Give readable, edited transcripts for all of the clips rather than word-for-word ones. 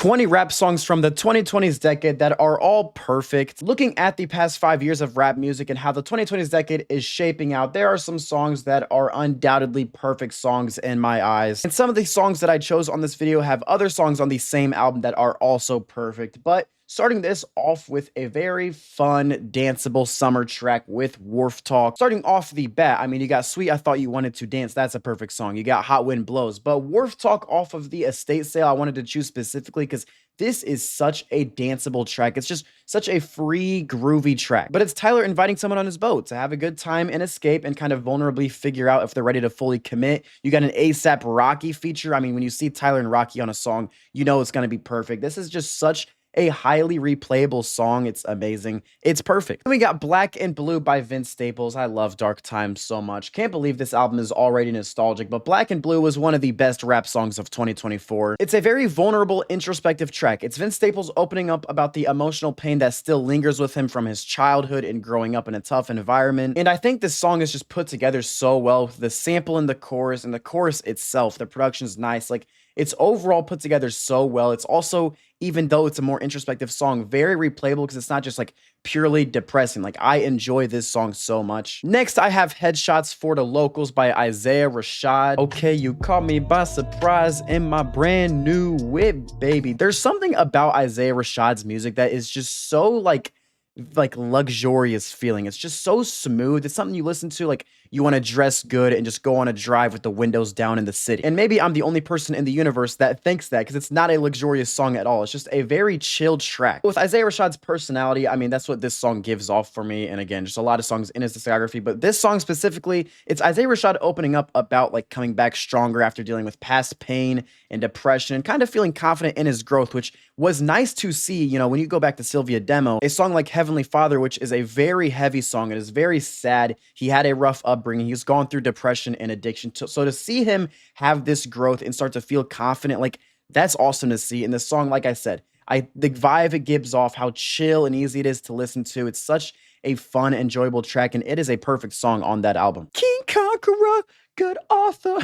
20 rap songs from the 2020s decade that are all perfect. Looking at the past 5 years of rap music and how the 2020s decade is shaping out, there are some songs that are undoubtedly perfect songs in my eyes. And some of the songs that I chose on this video have other songs on the same album that are also perfect. But starting this off with a very fun, danceable summer track with WHARF Talk. Starting off the bat, I mean, you got Sweet I Thought You Wanted to Dance, that's a perfect song. You got Hot Wind Blows, but WHARF Talk off of the Estate Sale, I wanted to choose specifically because this is such a danceable track. It's just such a free, groovy track. But it's Tyler inviting someone on his boat to have a good time and escape and kind of vulnerably figure out if they're ready to fully commit. You got an ASAP Rocky feature. I mean, when you see Tyler and Rocky on a song, you know it's going to be perfect. This is just such a highly replayable song. It's amazing. It's perfect. Then we got Black&Blue by Vince Staples. I love Dark Times so much. Can't believe this album is already nostalgic, but Black&Blue was one of the best rap songs of 2024. It's a very vulnerable, introspective track. It's Vince Staples opening up about the emotional pain that still lingers with him from his childhood and growing up in a tough environment. And I think this song is just put together so well with the sample in the chorus and the chorus itself. The production's nice. Like, it's overall put together so well. It's also, even though it's a more introspective song, very replayable because it's not just like purely depressing. Like, I enjoy this song so much. Next, I have Headshots for the Locals by Isaiah Rashad. Okay, you caught me by surprise in my brand new whip, baby. There's something about Isaiah Rashad's music that is just so like luxurious feeling. It's just so smooth. It's something you listen to like you want to dress good and just go on a drive with the windows down in the city. And maybe I'm the only person in the universe that thinks that because it's not a luxurious song at all. It's just a very chilled track. With Isaiah Rashad's personality, I mean, that's what this song gives off for me. And again, just a lot of songs in his discography, but this song specifically, it's Isaiah Rashad opening up about like coming back stronger after dealing with past pain and depression and kind of feeling confident in his growth, which was nice to see. You know, when you go back to Sylvia Demo, a song like Heavenly Father, which is a very heavy song. It is very sad. He had a rough upbringing. He's gone through depression and addiction. So to see him have this growth and start to feel confident, like that's awesome to see. And this song, like I said, the vibe it gives off, how chill and easy it is to listen to. It's such a fun, enjoyable track, and it is a perfect song on that album. King Conqueror, good author,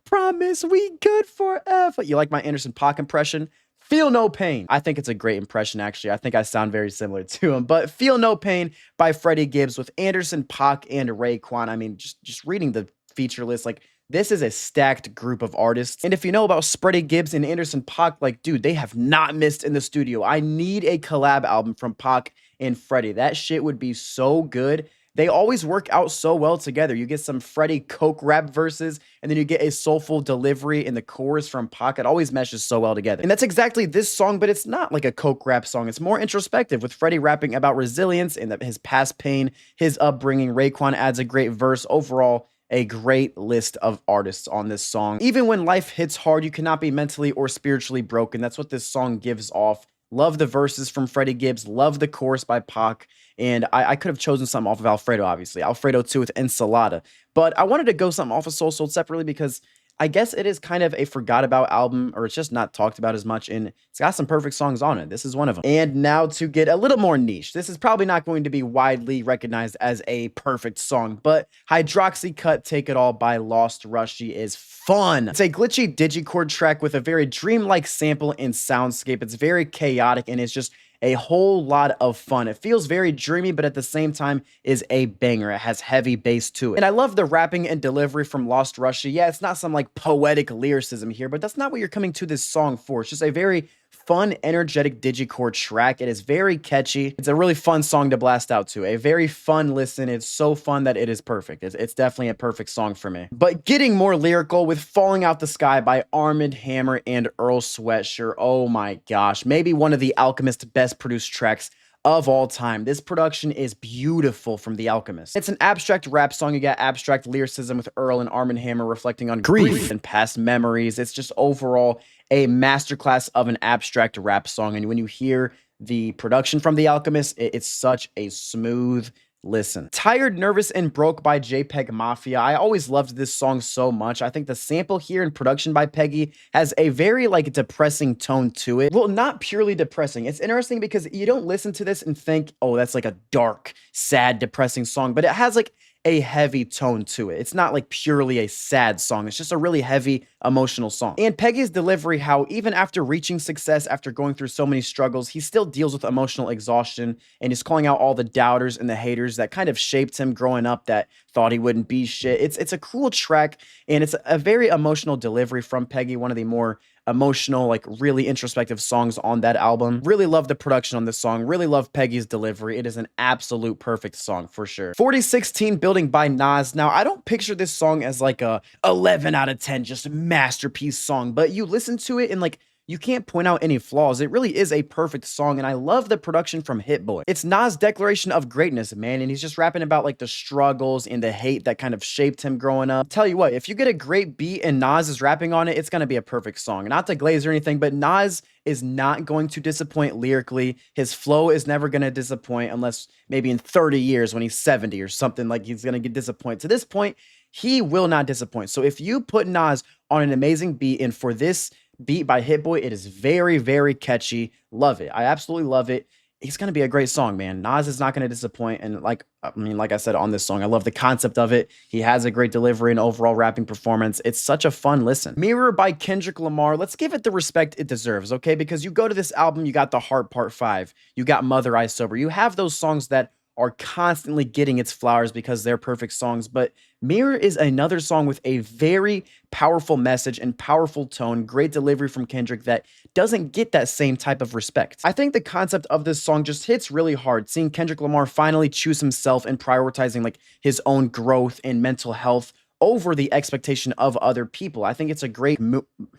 promise we good forever. You like my Anderson .Paak impression? Feel No Pain. I think it's a great impression, actually. I think I sound very similar to him. But Feel No Pain by Freddie Gibbs with Anderson .Paak and Raekwon. I mean, just reading the feature list, like, this is a stacked group of artists. And if you know about Freddie Gibbs and Anderson .Paak, like, dude, they have not missed in the studio. I need a collab album from Paak and Freddie. That shit would be so good. They always work out so well together. You get some Freddie Coke rap verses, and then you get a soulful delivery in the chorus from Pac. It always meshes so well together. And that's exactly this song, but it's not like a Coke rap song. It's more introspective, with Freddie rapping about resilience and his past pain, his upbringing. Raekwon adds a great verse. Overall, a great list of artists on this song. Even when life hits hard, you cannot be mentally or spiritually broken. That's what this song gives off. Love the verses from Freddie Gibbs. Love the chorus by Pac. And I could have chosen something off of Alfredo, obviously. Alfredo 2 with Ensalada. But I wanted to go something off of Soul Sold separately because I guess it is kind of a forgot about album, or it's just not talked about as much, and it's got some perfect songs on it. This is one of them. And now to get a little more niche. This is probably not going to be widely recognized as a perfect song, but Hydroxycut Take It All by Lost Rushy is fun. It's a glitchy digichord track with a very dreamlike sample and soundscape. It's very chaotic, and it's just a whole lot of fun. It feels very dreamy, but at the same time is a banger. It has heavy bass to it. And I love the rapping and delivery from Lost Rushy. Yeah, it's not some like poetic lyricism here, but that's not what you're coming to this song for. It's just a very fun, energetic digichord track. It is very catchy. It's a really fun song to blast out to. A very fun listen. It's so fun that it is perfect. It's definitely a perfect song for me. But getting more lyrical with Falling Out the Sky by Armand Hammer and Earl Sweatshirt. Oh my gosh. Maybe one of the Alchemist's best produced tracks of all time. This production is beautiful from The Alchemist. It's an abstract rap song. You got abstract lyricism with Earl and Armand Hammer reflecting on grief and past memories. It's just overall a masterclass of an abstract rap song. And when you hear the production from The Alchemist, it's such a smooth listen. Tired, Nervous, and Broke by JPEG Mafia. I always loved this song so much. I think the sample here and production by Peggy has a very like depressing tone to it. Well, not purely depressing. It's interesting because you don't listen to this and think, oh, that's like a dark, sad, depressing song, but it has like a heavy tone to it. It's not like purely a sad song. It's just a really heavy emotional song. And Peggy's delivery, how even after reaching success, after going through so many struggles, he still deals with emotional exhaustion and is calling out all the doubters and the haters that kind of shaped him growing up, that thought he wouldn't be shit. It's a cool track, and it's a very emotional delivery from Peggy, one of the more emotional, like really introspective songs on that album. Really love the production on this song. Really love Peggy's delivery. It is an absolute perfect song for sure. 4016 Building by Nas. Now, I don't picture this song as like a 11 out of 10, just a masterpiece song, but you listen to it and like, you can't point out any flaws. It really is a perfect song, and I love the production from Hit Boy. It's Nas' declaration of greatness, man, and he's just rapping about like the struggles and the hate that kind of shaped him growing up. Tell you what, if you get a great beat and Nas is rapping on it, it's gonna be a perfect song. Not to glaze or anything, but Nas is not going to disappoint lyrically. His flow is never gonna disappoint, unless maybe in 30 years when he's 70 or something, like he's gonna get disappointed. To this point, he will not disappoint. So if you put Nas on an amazing beat, and for this beat by Hit Boy, it is very, very catchy. Love it. I absolutely love it. It's gonna be a great song, man. Nas is not gonna disappoint. And like I said on this song, I love the concept of it. He has a great delivery and overall rapping performance. It's such a fun listen. Mirror by Kendrick Lamar. Let's give it the respect it deserves, okay? Because you go to this album, you got The Heart Part 5, you got Mother I Sober. You have those songs that are constantly getting its flowers because they're perfect songs, but Mirror is another song with a very powerful message and powerful tone, great delivery from Kendrick that doesn't get that same type of respect. I think the concept of this song just hits really hard, seeing Kendrick Lamar finally choose himself and prioritizing like his own growth and mental health over the expectation of other people. I think it's a great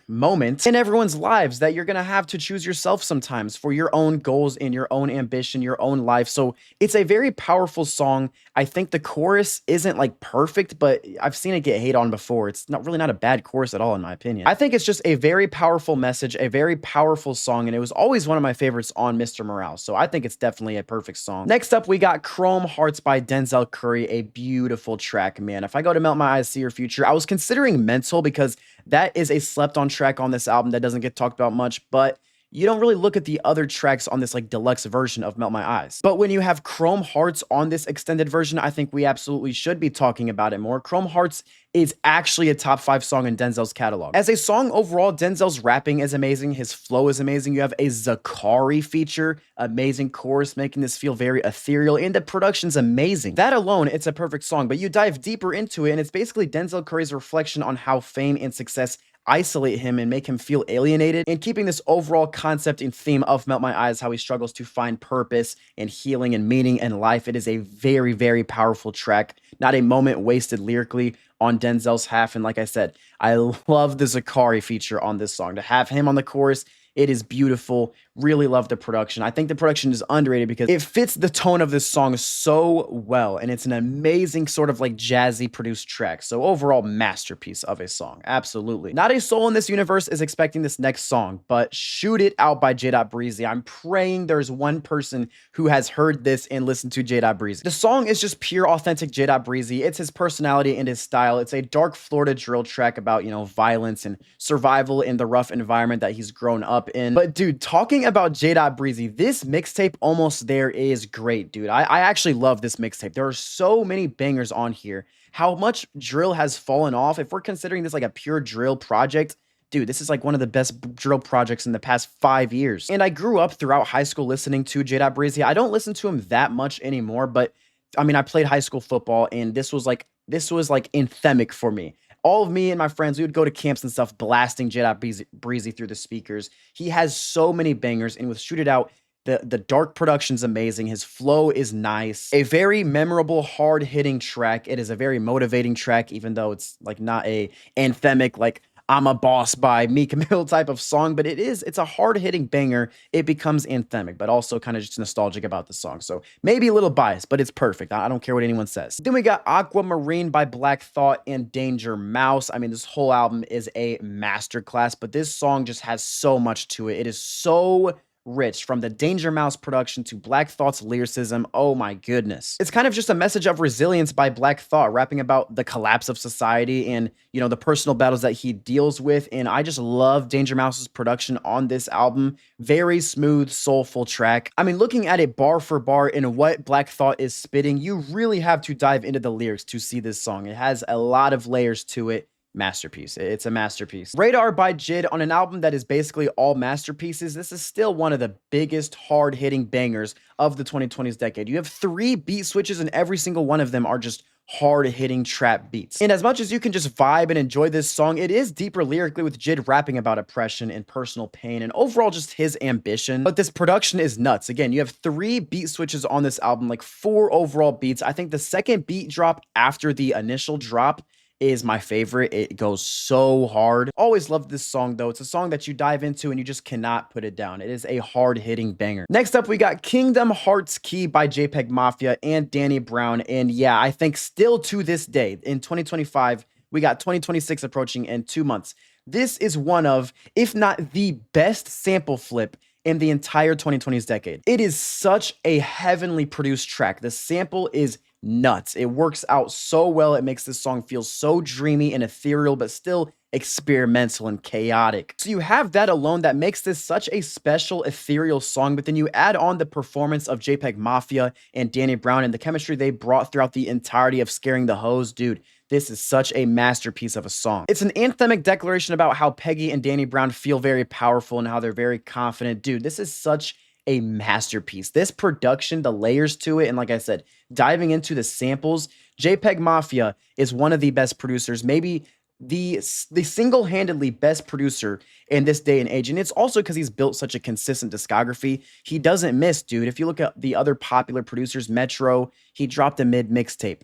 moment in everyone's lives that you're gonna have to choose yourself sometimes for your own goals and your own ambition, your own life. So it's a very powerful song. I think the chorus isn't like perfect, but I've seen it get hate on before. It's not a bad chorus at all, in my opinion. I think it's just a very powerful message, a very powerful song, and it was always one of my favorites on Mr. Morale. So I think it's definitely a perfect song. Next up, we got Chrome Hearts by Denzel Curry, a beautiful track, man. If I go to Melt My Eyes, See Your Future, I was considering Mental because that is a slept on track on this album that doesn't get talked about much, but you don't really look at the other tracks on this like deluxe version of Melt My Eyes. But when you have Chrome Hearts on this extended version, I think we absolutely should be talking about it more. Chrome Hearts is actually a top 5 song in Denzel's catalog. As a song overall, Denzel's rapping is amazing. His flow is amazing. You have a Zakari feature, amazing chorus, making this feel very ethereal, and the production's amazing. That alone, it's a perfect song, but you dive deeper into it, and it's basically Denzel Curry's reflection on how fame and success isolate him and make him feel alienated, and keeping this overall concept and theme of Melt My Eyes, how he struggles to find purpose and healing and meaning in life. It is a very, very powerful track, not a moment wasted lyrically on Denzel's half. And like I said, I love the Zakari feature on this song. To have him on the chorus, it is beautiful. Really love the production. I think the production is underrated because it fits the tone of this song so well, and it's an amazing sort of like jazzy produced track. So overall, masterpiece of a song. Absolutely. Not a soul in this universe is expecting this next song, but Shoot It Out by J. Breezy. I'm praying there's one person who has heard this and listened to J. Breezy. The song is just pure authentic J. Breezy. It's his personality and his style. It's a dark Florida drill track about, you know, violence and survival in the rough environment that he's grown up in. But dude, talking about J. Breezy, this mixtape Almost There is great, dude. I actually love this mixtape. There are so many bangers on here. How much drill has fallen off. If we're considering this like a pure drill project, dude, this is like one of the best drill projects in the past 5 years. And I grew up throughout high school listening to J. Breezy. I don't listen to him that much anymore, but I mean, I played high school football, and this was like anthemic for me. All of me and my friends, we would go to camps and stuff blasting J. Breezy through the speakers. He has so many bangers, and with Shoot It Out, the dark production's amazing. His flow is nice. A very memorable, hard-hitting track. It is a very motivating track, even though it's like not a anthemic, like I'm a Boss by Meek Mill type of song, but it's a hard-hitting banger. It becomes anthemic, but also kind of just nostalgic about the song. So maybe a little biased, but it's perfect. I don't care what anyone says. Then we got Aquamarine by Black Thought and Danger Mouse. I mean, this whole album is a masterclass, but this song just has so much to it. It is so rich, from the Danger Mouse production to Black Thought's lyricism. Oh my goodness. It's kind of just a message of resilience by Black Thought, rapping about the collapse of society and, the personal battles that he deals with. And I just love Danger Mouse's production on this album. Very smooth, soulful track. I mean, looking at it bar for bar in what Black Thought is spitting, you really have to dive into the lyrics to see this song. It has a lot of layers to it. Masterpiece. It's a masterpiece. Raydar by JID on an album that is basically all masterpieces. This is still one of the biggest hard-hitting bangers of the 2020s decade. You have 3 beat switches and every single one of them are just hard-hitting trap beats. And as much as you can just vibe and enjoy this song, it is deeper lyrically, with JID rapping about oppression and personal pain and overall just his ambition. But this production is nuts. Again, you have 3 beat switches on this album, like 4 overall beats. I think the second beat drop after the initial drop is my favorite. It goes so hard. Always loved this song though. It's a song that you dive into and you just cannot put it down. It is a hard-hitting banger. Next up, we got Kingdom Hearts Key by JPEG Mafia and Danny Brown. And yeah, I think still to this day, in 2025, we got 2026 approaching in 2 months. This is one of, if not the best sample flip in the entire 2020s decade. It is such a heavenly produced track. The sample is nuts. It works out so well. It makes this song feel so dreamy and ethereal, but still experimental and chaotic. So you have that alone that makes this such a special ethereal song, but then you add on the performance of JPEG Mafia and Danny Brown and the chemistry they brought throughout the entirety of Scaring the Hoes. Dude, this is such a masterpiece of a song. It's an anthemic declaration about how Peggy and Danny Brown feel very powerful and how they're very confident. Dude, this is such a masterpiece. This production, the layers to it, and like I said, diving into the samples, JPEG Mafia is one of the best producers, maybe the single-handedly best producer in this day and age. And it's also because he's built such a consistent discography. He doesn't miss, dude. If you look at the other popular producers, Metro, he dropped a mid mixtape.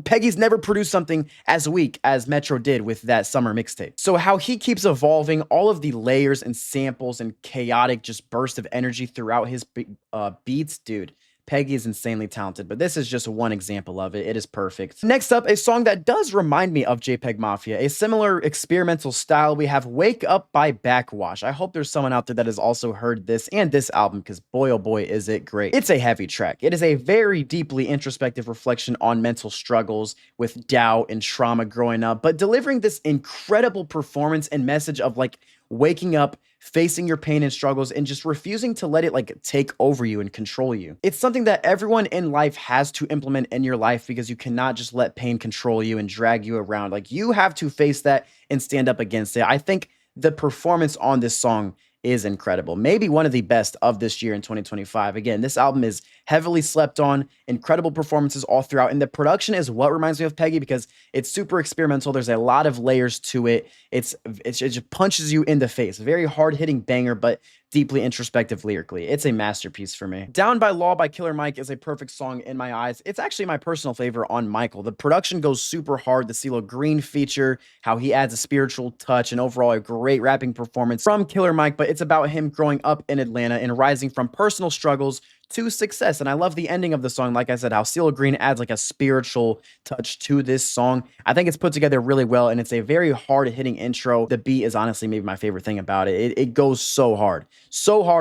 Peggy's never produced something as weak as Metro did with that summer mixtape. So how he keeps evolving all of the layers and samples and chaotic just burst of energy throughout his beats, dude. Peggy is insanely talented, but this is just one example of it. It is perfect. Next up, a song that does remind me of JPEG Mafia, a similar experimental style. We have Wake Up by Backwash. I hope there's someone out there that has also heard this and this album, because boy, oh boy, is it great. It's a heavy track. It is a very deeply introspective reflection on mental struggles with doubt and trauma growing up, but delivering this incredible performance and message of like waking up, facing your pain and struggles, and just refusing to let it like take over you and control you. It's something that everyone in life has to implement in your life, because you cannot just let pain control you and drag you around. Like, you have to face that and stand up against it. I think the performance on this song is incredible. Maybe one of the best of this year in 2025. Again, this album is heavily slept on, incredible performances all throughout, and the production is what reminds me of Peggy, because it's super experimental. There's a lot of layers to it. It just punches you in the face. Very hard-hitting banger, but deeply introspective lyrically. It's a masterpiece for me. Down by Law by Killer Mike is a perfect song in my eyes. It's actually my personal favorite on Michael. The production goes super hard. The CeeLo Green feature, how he adds a spiritual touch, and overall a great rapping performance from Killer Mike, but it's about him growing up in Atlanta and rising from personal struggles to success. And I love the ending of the song. Like I said, how CeeLo Green adds like a spiritual touch to this song. I think it's put together really well, and it's a very hard-hitting intro. The beat is honestly maybe my favorite thing about it. It goes so hard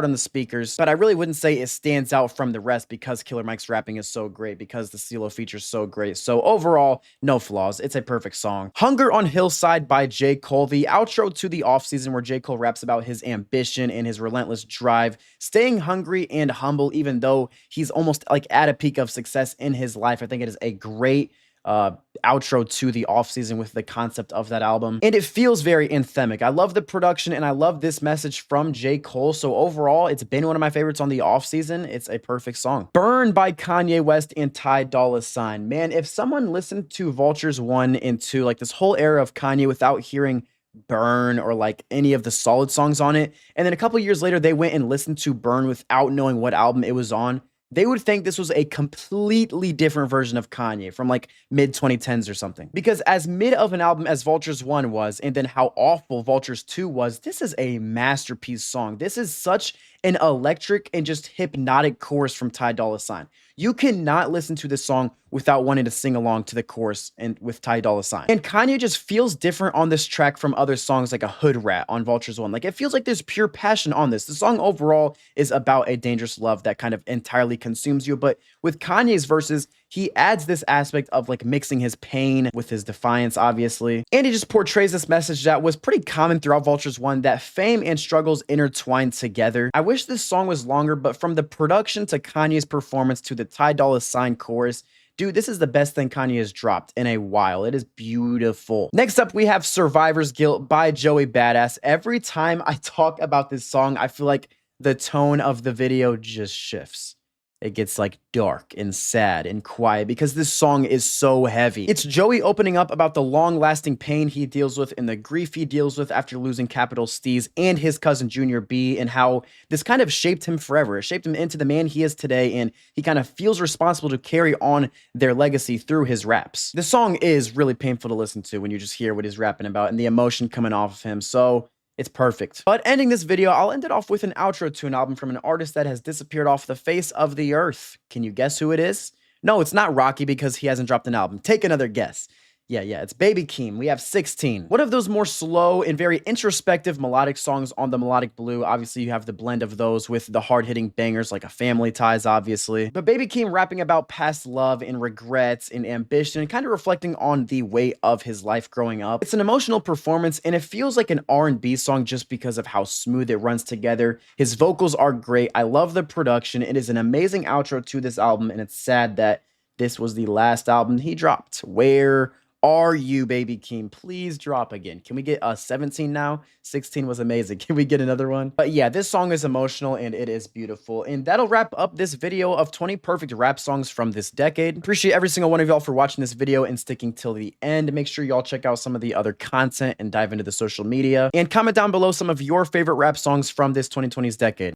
on the speakers, but I really wouldn't say it stands out from the rest, because Killer Mike's rapping is so great, because the CeeLo feature is so great. So overall, no flaws. It's a perfect song. Hunger on Hillside by J. Cole, the outro to the offseason, where J. Cole raps about his ambition and his relentless drive, staying hungry and humble, even though he's almost like at a peak of success in his life. I think it is a great outro to the offseason with the concept of that album, and it feels very anthemic. I love the production, and I love this message from J. Cole. So overall, it's been one of my favorites on the offseason. It's a perfect song. Burn by Kanye West and Ty Dolla $ign. Man, if someone listened to Vultures 1 and 2, like this whole era of Kanye, without hearing Burn or like any of the solid songs on it, and then a couple years later they went and listened to Burn without knowing what album it was on, they would think this was a completely different version of Kanye from like mid 2010s or something. Because as mid of an album as Vultures 1 was, and then how awful Vultures 2 was, this is a masterpiece song. This is such an electric and just hypnotic chorus from Ty Dolla $ign. You cannot listen to this song without wanting to sing along to the chorus and with Ty Dolla $ign. And Kanye just feels different on this track from other songs like a Hood Rat on Vultures One. Like, it feels like there's pure passion on this. The song overall is about a dangerous love that kind of entirely consumes you, but with Kanye's verses, he adds this aspect of like mixing his pain with his defiance, obviously. And he just portrays this message that was pretty common throughout Vultures One, that fame and struggles intertwine together. I wish this song was longer, but from the production to Kanye's performance to the Ty Dolla $ign chorus, dude, this is the best thing Kanye has dropped in a while. It is beautiful. Next up, we have Survivor's Guilt by Joey Badass. Every time I talk about this song, I feel like the tone of the video just shifts. It gets like dark and sad and quiet because this song is so heavy. It's Joey opening up about the long-lasting pain he deals with and the grief he deals with after losing Capital Steez and his cousin Junior B, and how this kind of shaped him forever. It shaped him into the man he is today, and he kind of feels responsible to carry on their legacy through his raps. The song is really painful to listen to when you just hear what he's rapping about and the emotion coming off of him, so it's perfect. But ending this video, I'll end it off with an outro to an album from an artist that has disappeared off the face of the earth. Can you guess who it is? No, it's not Rocky because he hasn't dropped an album. Take another guess. Yeah, it's Baby Keem. We have 16. One of those more slow and very introspective melodic songs on the Melodic Blue. Obviously, you have the blend of those with the hard-hitting bangers like a Family Ties, obviously. But Baby Keem rapping about past love and regrets and ambition and kind of reflecting on the weight of his life growing up. It's an emotional performance and it feels like an R&B song just because of how smooth it runs together. His vocals are great. I love the production. It is an amazing outro to this album, and it's sad that this was the last album he dropped. Where are you, Baby Keem? Please drop again. Can we get 17 now? 16 was amazing. Can we get another one? But yeah, this song is emotional and it is beautiful. And that'll wrap up this video of 20 perfect rap songs from this decade. Appreciate every single one of y'all for watching this video and sticking till the end. Make sure y'all check out some of the other content and dive into the social media. And comment down below some of your favorite rap songs from this 2020s decade.